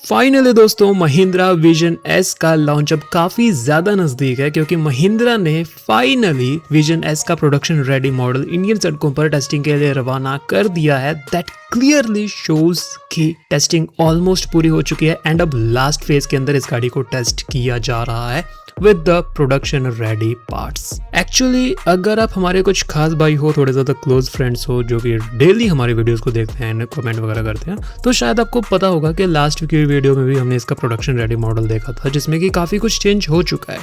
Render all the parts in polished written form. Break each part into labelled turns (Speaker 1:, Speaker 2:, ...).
Speaker 1: Finally दोस्तों Mahindra vision S का launch अब काफी ज्यादा नजदीक है क्योंकि महिंद्रा ने फाइनली विजन एस का प्रोडक्शन रेडी मॉडल इंडियन सड़कों पर टेस्टिंग के लिए रवाना कर दिया है। दैट क्लियरली शोज कि टेस्टिंग ऑलमोस्ट पूरी हो चुकी है एंड अब लास्ट फेज के अंदर इस गाड़ी को टेस्ट किया जा रहा है with the production ready parts. Actually अगर आप हमारे कुछ खास भाई हो, थोड़े ज्यादा क्लोज फ्रेंड्स हो जो कि डेली हमारे वीडियोस को देखते हैं, कमेंट वगैरह करते हैं, तो शायद आपको पता होगा कि लास्ट की वीडियो में भी हमने इसका प्रोडक्शन रेडी मॉडल देखा था जिसमें कि काफी कुछ चेंज हो चुका है।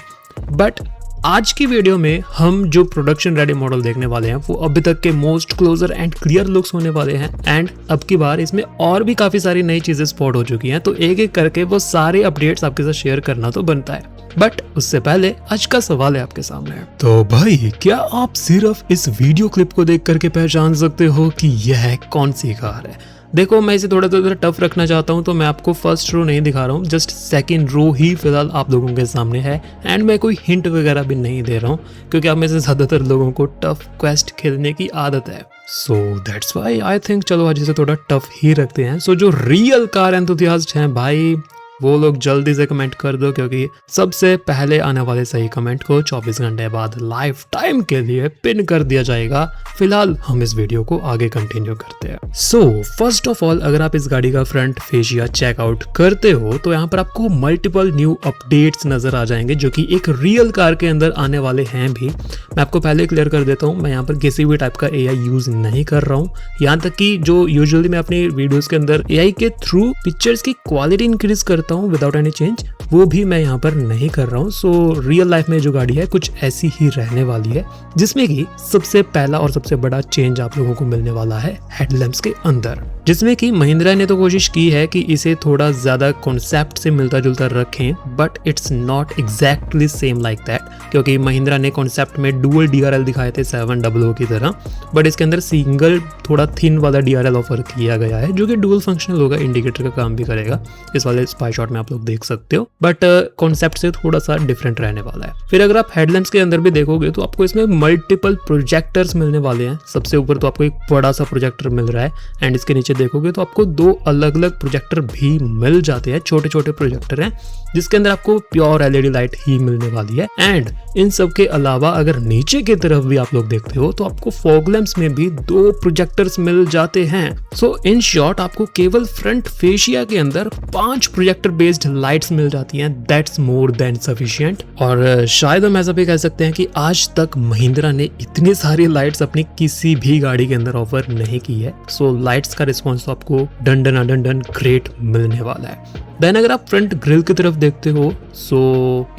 Speaker 1: बट आज की वीडियो में हम जो प्रोडक्शन रेडी मॉडल देखने वाले हैं वो अभी तक के most closer and clear looks होने वाले हैं एंड अब की बार इसमें और भी काफी सारी नई चीजें स्पॉट हो चुकी हैं, तो एक एक करके वो सारे अपडेट्स आपके साथ शेयर करना तो बनता है। बट उससे पहले आज का सवाल है आपके सामने, तो भाई क्या आप सिर्फ इस वीडियो क्लिप को देख करके पहचान सकते हो कि यह कौन सी कार है? देखो मैं इसे थोड़ा टफ रखना चाहता हूं तो मैं आपको फर्स्ट रो नहीं दिखा रहा हूं, जस्ट सेकंड रो ही फिलहाल आप लोगों के सामने है एंड मैं कोई हिंट वगैरह भी नहीं दे रहा हूं क्योंकि आप में से ज्यादातर लोगों को टफ क्वेस्ट खेलने की आदत है। So that's why I think चलो आज इसे थोड़ा टफ ही रखते हैं। सो जो रियल कार एंथुसियास्ट हैं भाई वो लोग जल्दी से कमेंट कर दो क्योंकि सबसे पहले आने वाले सही कमेंट को 24 घंटे बाद लाइफ टाइम के लिए पिन कर दिया जाएगा। फिलहाल हम इस वीडियो को आगे कंटिन्यू करते हैं। सो फर्स्ट ऑफ ऑल अगर आप इस गाड़ी का फ्रंट फेशिया चेकआउट करते हो तो यहाँ पर आपको मल्टीपल न्यू अपडेट्स नजर आ जाएंगे जो कि एक रियल कार के अंदर आने वाले हैं भी। मैं आपको पहले क्लियर कर देता हूँ, मैं यहाँ पर किसी भी टाइप का AI यूज नहीं कर रहा हूँ। यहाँ तक कि जो यूजुअली मैं अपनी वीडियोस के अंदर AI के थ्रू पिक्चर्स की क्वालिटी इंक्रीज करता हूँ विदाउट एनी चेंज, वो भी मैं यहाँ पर नहीं कर रहा हूँ। सो रियल लाइफ में जो गाड़ी है कुछ ऐसी ही रहने वाली है जिसमें कि सबसे पहला और सबसे बड़ा चेंज आप लोगों को मिलने वाला है हेडलैम्प्स के अंदर, जिसमें कि महिंद्रा ने तो कोशिश की है कि इसे थोड़ा ज्यादा कॉन्सेप्ट से मिलता जुलता रखें but it's not exactly same like that क्योंकि महिंद्रा ने कॉन्सेप्ट में डुअल DRL दिखाए थे 700 की तरह, बट इसके अंदर सिंगल थोड़ा थिन वाला DRL ऑफर किया गया है जो कि डुअल फंक्शनल होगा, इंडिकेटर का काम भी करेगा। इस वाले स्पाई शॉट में आप लोग देख सकते हो, बट कॉन्सेप्ट से थोड़ा सा डिफरेंट रहने वाला है। फिर अगर आप हेडलैम्प्स के अंदर भी देखोगे तो आपको इसमें मल्टीपल प्रोजेक्टर्स मिलने वाले हैं। सबसे ऊपर तो आपको एक बड़ा सा प्रोजेक्टर मिल रहा है एंड इसके नीचे देखोगे तो आपको दो अलग अलग प्रोजेक्टर भी मिल जाते हैं, छोटे छोटे प्रोजेक्टर हैं जिसके अंदर आपको प्योर LED लाइट ही मिलने वाली है। एंड इन सब के अलावा अगर नीचे की तरफ भी आप लोग देखते हो तो आपको फॉग लैंप्स में भी 2 प्रोजेक्टर्स मिल जाते हैं। सो इन शॉर्ट आपको केवल फ्रंट फेशिया के अंदर 5 प्रोजेक्टर बेस्ड लाइट्स मिल जाती हैं। That's more than sufficient. और शायद हम ऐसा भी कह सकते हैं कि आज तक महिंद्रा ने इतनी सारी लाइट्स अपनी किसी भी गाड़ी के अंदर ऑफर नहीं की है। सो लाइट्स का रिस्पॉन्स तो आपको डन ग्रेट मिलने वाला है। देन अगर आप फ्रंट ग्रिल की तरफ देखते हो सो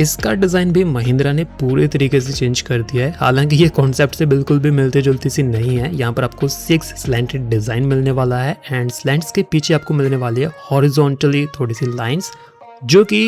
Speaker 1: इसका डिजाइन भी महिंद्रा ने पूरे तरीके से चेंज कर दिया है। हालांकि ये कॉन्सेप्ट से बिल्कुल भी मिलती जुलती सी नहीं है। यहाँ पर आपको 6 स्लैंटेड डिजाइन मिलने वाला है एंड स्लैंट्स के पीछे आपको मिलने वाली है हॉरिजॉन्टली थोड़ी सी लाइंस जो कि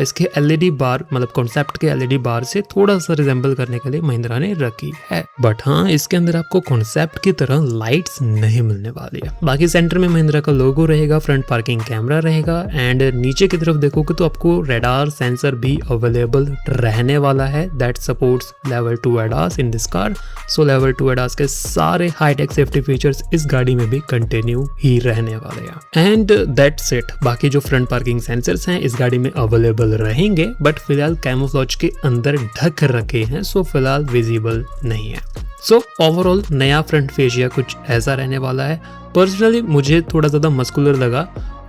Speaker 1: इसके LED बार मतलब कॉन्सेप्ट के LED बार से थोड़ा सा रिजेंबल करने के लिए महिंद्रा ने रखी है। बट हाँ इसके अंदर आपको कॉन्सेप्ट की तरह लाइट्स नहीं मिलने वाली है। बाकी सेंटर में महिंद्रा का लोगो रहेगा, फ्रंट पार्किंग कैमरा रहेगा एंड नीचे की तरफ देखोगे तो आपको रेडार सेंसर भी अवेलेबल रहने वाला है that supports level 2 ADAS in this car. So level 2 ADAS के सारे हाईटेक सेफ्टी फीचर्स इस गाड़ी में भी कंटिन्यू ही रहने वाले हैं एंड दैट्स इट। बाकी जो फ्रंट पार्किंग सेंसर्स हैं इस गाड़ी में अवेलेबल रहेंगे बट फिलहाल कैमोफ्लेज के अंदर ढक रखे हैं, सो फिलहाल विजिबल नहीं है। सो ओवरऑल नया फ्रंट फेशिया कुछ ऐसा रहने वाला है। पर्सनली मुझे थोड़ा ज्यादा मस्कुलर लगा,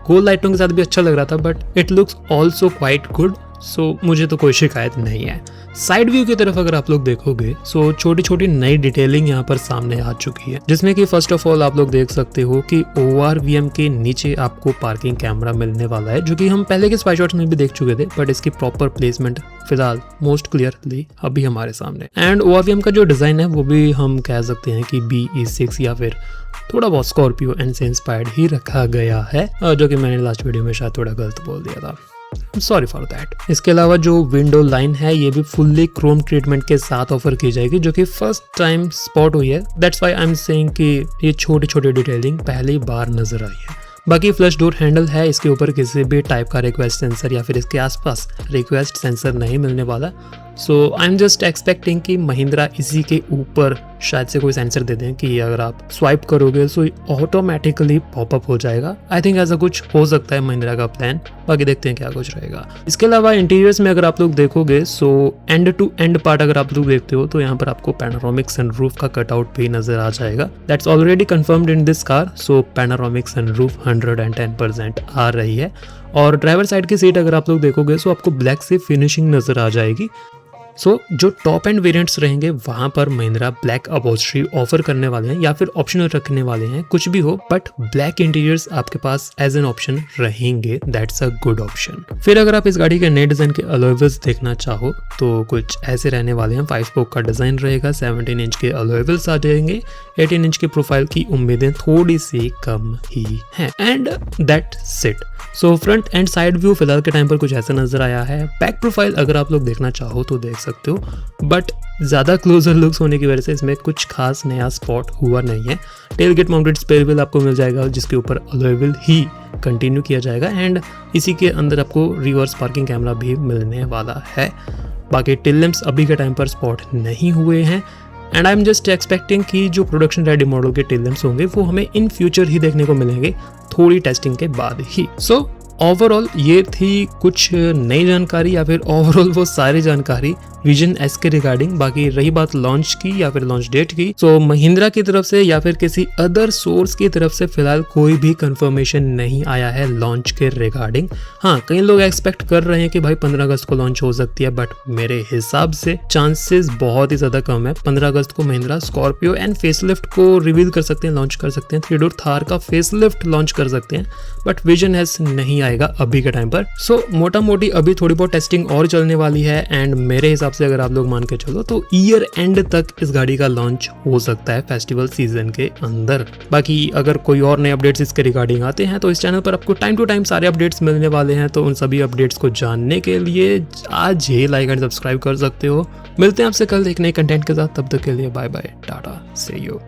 Speaker 1: गोल लाइटों के साथ भी अच्छा लग रहा था but it looks also quite good. So मुझे तो कोई शिकायत नहीं है। साइड व्यू की तरफ अगर आप लोग देखोगे सो छोटी छोटी नई डिटेलिंग यहाँ पर सामने आ चुकी है जिसमें कि फर्स्ट ऑफ ऑल आप लोग देख सकते हो कि ORVM के नीचे आपको पार्किंग कैमरा मिलने वाला है जो कि हम पहले के स्पाई शॉट्स में भी देख चुके थे बट इसकी प्रॉपर प्लेसमेंट फिलहाल मोस्ट क्लियरली अभी हमारे सामने। एंड ORVM का जो डिजाइन है वो भी हम कह सकते हैं कि BE6 या फिर थोड़ा बहुत स्कॉर्पियो एंड से इंस्पायर्ड ही रखा गया है जो कि मैंने लास्ट वीडियो में शायद थोड़ा गलत बोल दिया था, सॉरी फॉर दैट। इसके अलावा जो विंडो लाइन है ये भी फुल्ली क्रोम ट्रीटमेंट के साथ ऑफर की जाएगी जो कि फर्स्ट टाइम स्पॉट हुई है। That's why I am saying कि ये छोटी छोटी डिटेलिंग पहली बार नजर आई है। बाकी फ्लश डोर हैंडल है, इसके ऊपर किसी भी टाइप का रिक्वेस्ट सेंसर या फिर इसके आसपास रिक्वेस्ट सेंसर नहीं मिलने वाला। सो आई एम जस्ट एक्सपेक्टिंग कि महिंद्रा इसी के ऊपर शायद से कोई सेंसर दे दें कि अगर आप स्वाइप करोगे तो ऑटोमेटिकली पॉपअप हो जाएगा। आई थिंक ऐसा कुछ हो सकता है महिंद्रा का प्लान, बाकी देखते हैं क्या कुछ रहेगा। इसके अलावा इंटीरियर्स में अगर आप लोग देखोगे so end to end part अगर आप लोग देखते हो तो यहाँ पर आपको पैनोरामिक सनरूफ का कटआउट भी नजर आ जाएगा। That's already confirmed in this car, so panoramic sunroof 110% आ रही है। और ड्राइवर साइड की सीट अगर आप लोग देखोगे सो आपको ब्लैक से फिनिशिंग नजर आ जाएगी। सो जो टॉप एंड वेरिएंट्स रहेंगे वहां पर महिंद्रा ब्लैक अपहोल्स्ट्री ऑफर करने वाले हैं या फिर ऑप्शनल रखने वाले हैं, कुछ भी हो बट ब्लैक इंटीरियर्स आपके पास एज एन ऑप्शन रहेंगे। That's a good option. फिर अगर आप इस गाड़ी के नए डिजाइन के अलॉय व्हील्स देखना चाहो तो कुछ ऐसे रहने वाले हैं। 5 स्पोक का डिजाइन रहेगा, 17 इंच के अलॉय व्हील्स आ जाएंगे, 18 इंच के प्रोफाइल की उम्मीदें थोड़ी सी कम ही हैं and that's it. So front end side view फिलहाल के टाइम पर कुछ ऐसा नजर आया है। बैक प्रोफाइल अगर आप लोग देखना चाहो तो देख सकते हो, बट ज़्यादा क्लोजर लुक्स होने की वजह से इसमें कुछ खास नया स्पॉट हुआ नहीं है। Tailgate mounted spare wheel आपको मिल जाएगा जिसके ऊपर अलॉय व्हील ही कंटिन्यू किया जाएगा एंड इसी के अंदर आपको रिवर्स पार्किंग कैमरा भी मिलने वाला है। बाकी टेल लैंप्स अभी के टाइम पर स्पॉट नहीं हुए हैं and I am just expecting कि जो प्रोडक्शन रेडी मॉडल के टेल लैंप्स होंगे वो हमें इन फ्यूचर ही देखने को मिलेंगे, थोड़ी टेस्टिंग के बाद ही। सो ओवरऑल ये थी कुछ नई जानकारी या फिर ओवरऑल वो सारी जानकारी विजन एस के रिगार्डिंग। बाकी रही बात लॉन्च की या फिर लॉन्च डेट की, तो महिंद्रा की तरफ से या फिर किसी अदर सोर्स की तरफ से फिलहाल कोई भी कंफर्मेशन नहीं आया है लॉन्च के रिगार्डिंग। हाँ, कई लोग एक्सपेक्ट कर रहे हैं कि भाई 15 अगस्त को लॉन्च हो सकती है, बट मेरे हिसाब से चांसेस बहुत ही ज्यादा कम है। 15 अगस्त को महिंद्रा स्कॉर्पियो एंड फेसलिफ्ट को रिवील कर सकते हैं, लॉन्च कर सकते हैं। 3 डोर थार का फेसलिफ्ट लॉन्च कर सकते हैं, बट विजन एस नहीं आएगा अभी के टाइम पर। सो मोटा मोटी अभी थोड़ी बहुत टेस्टिंग और चलने वाली है एंड मेरे हिसाब से अगर आप लोग मान के चलो तो ईयर एंड तक इस गाड़ी का लॉन्च हो सकता है फेस्टिवल सीजन के अंदर। बाकी अगर कोई और नए अपडेट्स इसके रिगार्डिंग आते हैं तो इस चैनल पर आपको टाइम टू टाइम सारे अपडेट्स मिलने वाले हैं, तो उन सभी अपडेट्स को जानने के लिए आज ही लाइक एंड सब्सक्राइब कर सकते हो। मिलते हैं आपसे कल एक नए कंटेंट के साथ, तब तक के लिए bye bye, tata, see you.